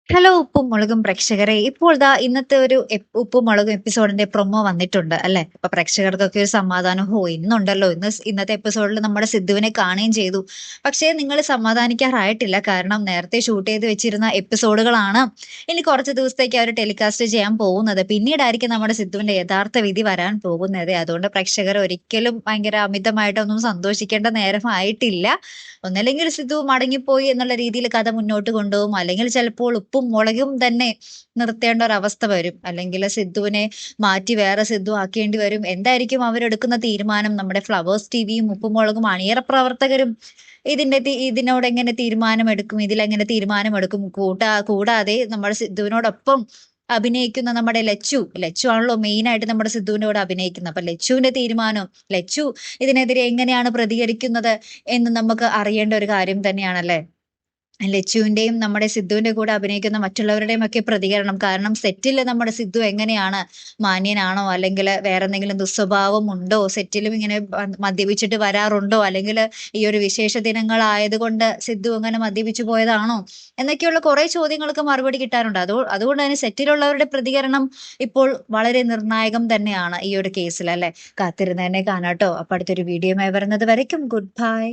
Hello ഉപ്പും മുളകും പ്രേക്ഷകരെ ഇപ്പോൾ ദാ ഇന്നത്തെ ഒരു ഉപ്പും മുളകും എപ്പിസോഡിന്റെ പ്രൊമോ വന്നിട്ടുണ്ട് അല്ലെ. അപ്പൊ പ്രേക്ഷകർക്കൊക്കെ ഒരു സമാധാനം ഇന്നുണ്ടല്ലോ, ഇന്നത്തെ എപ്പിസോഡിൽ നമ്മുടെ സിദ്ധുവിനെ കാണുകയും ചെയ്തു. പക്ഷേ നിങ്ങൾ സമാധാനിക്കാറായിട്ടില്ല, കാരണം നേരത്തെ ഷൂട്ട് ചെയ്ത് വെച്ചിരുന്ന എപ്പിസോഡുകളാണ് ഇനി കുറച്ച് ദിവസത്തേക്ക് അവർ ടെലികാസ്റ്റ് ചെയ്യാൻ പോകുന്നത്. പിന്നീടായിരിക്കും നമ്മുടെ സിദ്ധുവിന്റെ യഥാർത്ഥ വിധി വരാൻ പോകുന്നത്. അതുകൊണ്ട് പ്രേക്ഷകർ ഒരിക്കലും ഭയങ്കര അമിതമായിട്ടൊന്നും സന്തോഷിക്കേണ്ട നേരമായിട്ടില്ല. ഒന്നല്ലെങ്കിൽ സിദ്ധു മടങ്ങിപ്പോയി എന്നുള്ള രീതിയിൽ കഥ മുന്നോട്ട് കൊണ്ടുപോകും, അല്ലെങ്കിൽ ചിലപ്പോൾ ഉപ്പും മുളകും തന്നെ നിർത്തേണ്ട ഒരു അവസ്ഥ വരും, അല്ലെങ്കിൽ സിദ്ധുവിനെ മാറ്റി വേറെ സിദ്ധു ആക്കേണ്ടി വരും. എന്തായിരിക്കും അവരെടുക്കുന്ന തീരുമാനം? നമ്മുടെ ഫ്ലവേഴ്സ് ടിവിയും ഉപ്പും മുളകും അണിയറ പ്രവർത്തകരും ഇതിനോട് എങ്ങനെ തീരുമാനമെടുക്കും, ഇതിലെങ്ങനെ തീരുമാനമെടുക്കും? കൂടാതെ നമ്മുടെ സിദ്ധുവിനോടൊപ്പം അഭിനയിക്കുന്ന നമ്മുടെ ലച്ചു ആണല്ലോ മെയിൻ ആയിട്ട് നമ്മുടെ സിദ്ധുവിന്റെ കൂടെ അഭിനയിക്കുന്നത്. അപ്പൊ ലച്ചുവിന്റെ തീരുമാനം, ലച്ചു ഇതിനെതിരെ എങ്ങനെയാണ് പ്രതികരിക്കുന്നത് എന്ന് നമുക്ക് അറിയേണ്ട ഒരു കാര്യം തന്നെയാണല്ലേ. ലച്ചുവിന്റെയും നമ്മുടെ സിദ്ധുവിന്റെ കൂടെ അഭിനയിക്കുന്ന മറ്റുള്ളവരുടെയും ഒക്കെ പ്രതികരണം. കാരണം സെറ്റിൽ നമ്മുടെ സിദ്ധു എങ്ങനെയാണ്? മാന്യനാണോ, അല്ലെങ്കിൽ വേറെ എന്തെങ്കിലും ദുസ്വഭാവം ഉണ്ടോ? സെറ്റിലും ഇങ്ങനെ മദ്യപിച്ചിട്ട് വരാറുണ്ടോ, അല്ലെങ്കിൽ ഈ ഒരു വിശേഷ ദിനങ്ങളായതുകൊണ്ട് സിദ്ധു അങ്ങനെ മദ്യപിച്ചു പോയതാണോ എന്നൊക്കെയുള്ള കുറെ ചോദ്യങ്ങൾക്ക് മറുപടി കിട്ടാറുണ്ട്. അതുകൊണ്ട് തന്നെ സെറ്റിലുള്ളവരുടെ പ്രതികരണം ഇപ്പോൾ വളരെ നിർണായകം തന്നെയാണ് ഈ ഒരു കേസിൽ അല്ലെ. കാത്തിരുന്ന് തന്നെ കാണാട്ടോ. അപ്പൊ അടുത്തൊരു വീഡിയോയുമായി വരുന്നത് വരയ്ക്കും ഗുഡ് ബൈ.